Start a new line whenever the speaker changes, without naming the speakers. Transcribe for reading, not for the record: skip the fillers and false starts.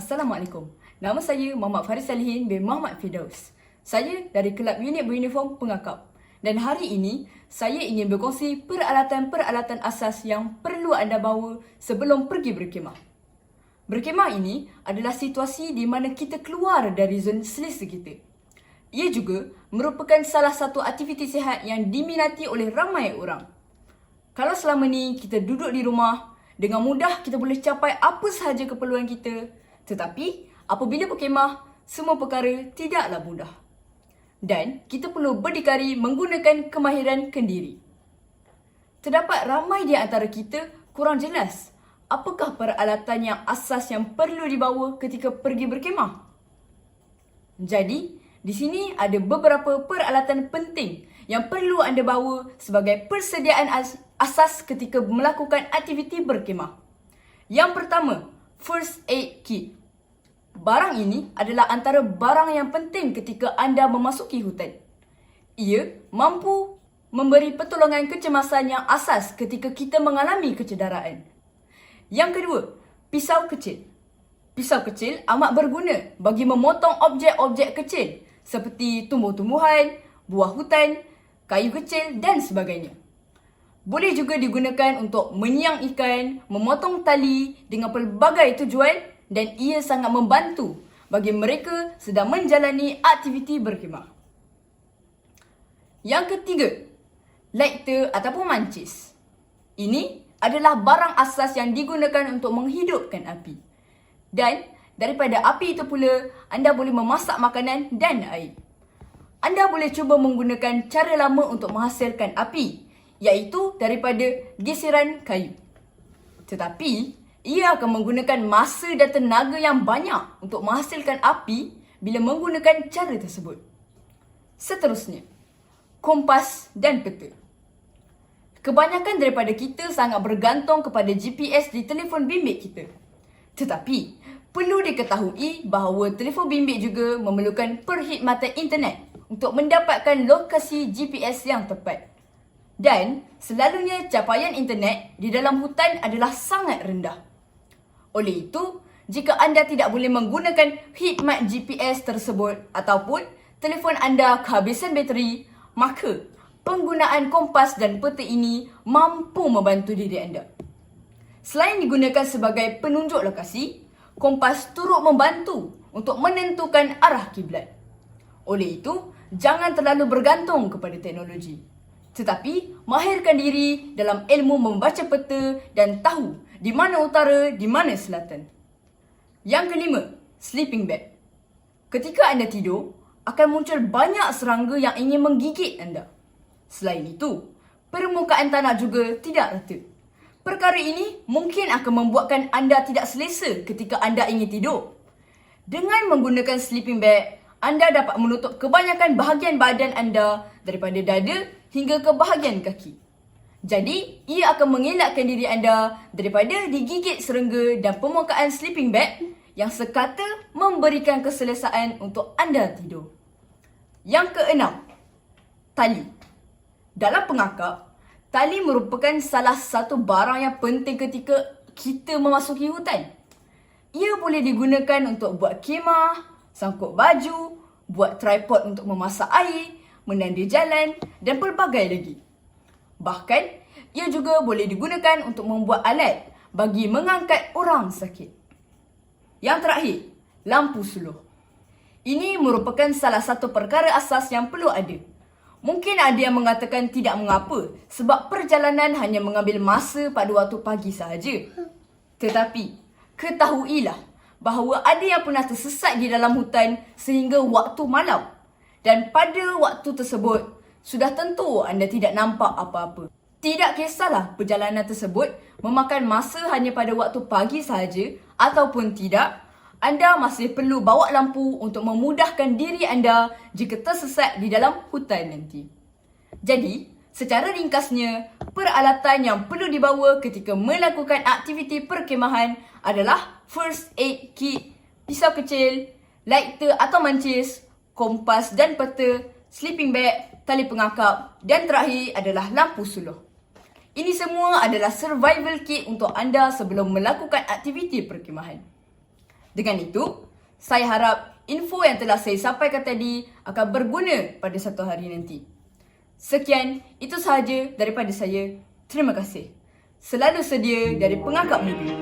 Assalamualaikum. Nama saya Muhammad Faris Salihin bin Muhammad Firdaus. Saya dari Kelab Unit Beruniform Pengakap. Dan hari ini, saya ingin berkongsi peralatan-peralatan asas yang perlu anda bawa sebelum pergi berkhemah. Berkhemah ini adalah situasi di mana kita keluar dari zon selesa kita. Ia juga merupakan salah satu aktiviti sihat yang diminati oleh ramai orang. Kalau selama ni kita duduk di rumah, dengan mudah kita boleh capai apa sahaja keperluan kita. Tetapi apabila berkhemah, semua perkara tidaklah mudah. Dan kita perlu berdikari menggunakan kemahiran kendiri. Terdapat ramai di antara kita kurang jelas apakah peralatan yang asas yang perlu dibawa ketika pergi berkhemah. Jadi, di sini ada beberapa peralatan penting yang perlu anda bawa sebagai persediaan asas ketika melakukan aktiviti berkhemah. Yang pertama, first aid kit. Barang ini adalah antara barang yang penting ketika anda memasuki hutan. Ia mampu memberi pertolongan kecemasan yang asas ketika kita mengalami kecederaan. Yang kedua, pisau kecil. Pisau kecil amat berguna bagi memotong objek-objek kecil seperti tumbuh-tumbuhan, buah hutan, kayu kecil dan sebagainya. Boleh juga digunakan untuk menyiang ikan, memotong tali dengan pelbagai tujuan dan ia sangat membantu bagi mereka sedang menjalani aktiviti berkhemah. Yang ketiga, lighter ataupun mancis. Ini adalah barang asas yang digunakan untuk menghidupkan api. Dan daripada api itu pula, anda boleh memasak makanan dan air. Anda boleh cuba menggunakan cara lama untuk menghasilkan api, iaitu daripada geseran kayu. Tetapi, ia akan menggunakan masa dan tenaga yang banyak untuk menghasilkan api bila menggunakan cara tersebut. Seterusnya, kompas dan peta. Kebanyakan daripada kita sangat bergantung kepada GPS di telefon bimbit kita. Tetapi, perlu diketahui bahawa telefon bimbit juga memerlukan perkhidmatan internet untuk mendapatkan lokasi GPS yang tepat. Dan selalunya capaian internet di dalam hutan adalah sangat rendah. Oleh itu, jika anda tidak boleh menggunakan khidmat GPS tersebut ataupun telefon anda kehabisan bateri, maka penggunaan kompas dan peta ini mampu membantu diri anda. Selain digunakan sebagai penunjuk lokasi, kompas turut membantu untuk menentukan arah kiblat. Oleh itu, jangan terlalu bergantung kepada teknologi. Tetapi, mahirkan diri dalam ilmu membaca peta dan tahu di mana utara, di mana selatan. Yang kelima, sleeping bag. Ketika anda tidur, akan muncul banyak serangga yang ingin menggigit anda. Selain itu, permukaan tanah juga tidak rata. Perkara ini mungkin akan membuatkan anda tidak selesa ketika anda ingin tidur. Dengan menggunakan sleeping bag, anda dapat menutup kebanyakan bahagian badan anda daripada dada hingga ke bahagian kaki. Jadi, ia akan mengelakkan diri anda daripada digigit serangga dan permukaan sleeping bag yang sekata memberikan keselesaan untuk anda tidur. Yang keenam, tali. Dalam pengakap, tali merupakan salah satu barang yang penting ketika kita memasuki hutan. Ia boleh digunakan untuk buat khemah, sangkut baju, buat tripod untuk memasak air, menandu jalan dan pelbagai lagi. Bahkan, ia juga boleh digunakan untuk membuat alat bagi mengangkat orang sakit. Yang terakhir, lampu suluh. Ini merupakan salah satu perkara asas yang perlu ada. Mungkin ada yang mengatakan tidak mengapa sebab perjalanan hanya mengambil masa pada waktu pagi sahaja. Tetapi, ketahuilah bahawa ada yang pernah tersesat di dalam hutan sehingga waktu malam. Dan pada waktu tersebut, sudah tentu anda tidak nampak apa-apa. Tidak kisahlah perjalanan tersebut memakan masa hanya pada waktu pagi sahaja ataupun tidak, anda masih perlu bawa lampu untuk memudahkan diri anda jika tersesat di dalam hutan nanti. Jadi, secara ringkasnya, peralatan yang perlu dibawa ketika melakukan aktiviti perkhemahan adalah first aid kit, pisau kecil, lighter atau mancis, kompas dan peta, sleeping bag, tali pengakap dan terakhir adalah lampu suluh. Ini semua adalah survival kit untuk anda sebelum melakukan aktiviti perkhemahan. Dengan itu, saya harap info yang telah saya sampaikan tadi akan berguna pada satu hari nanti. Sekian, itu sahaja daripada saya. Terima kasih. Selalu sedia dari Pengakap Media.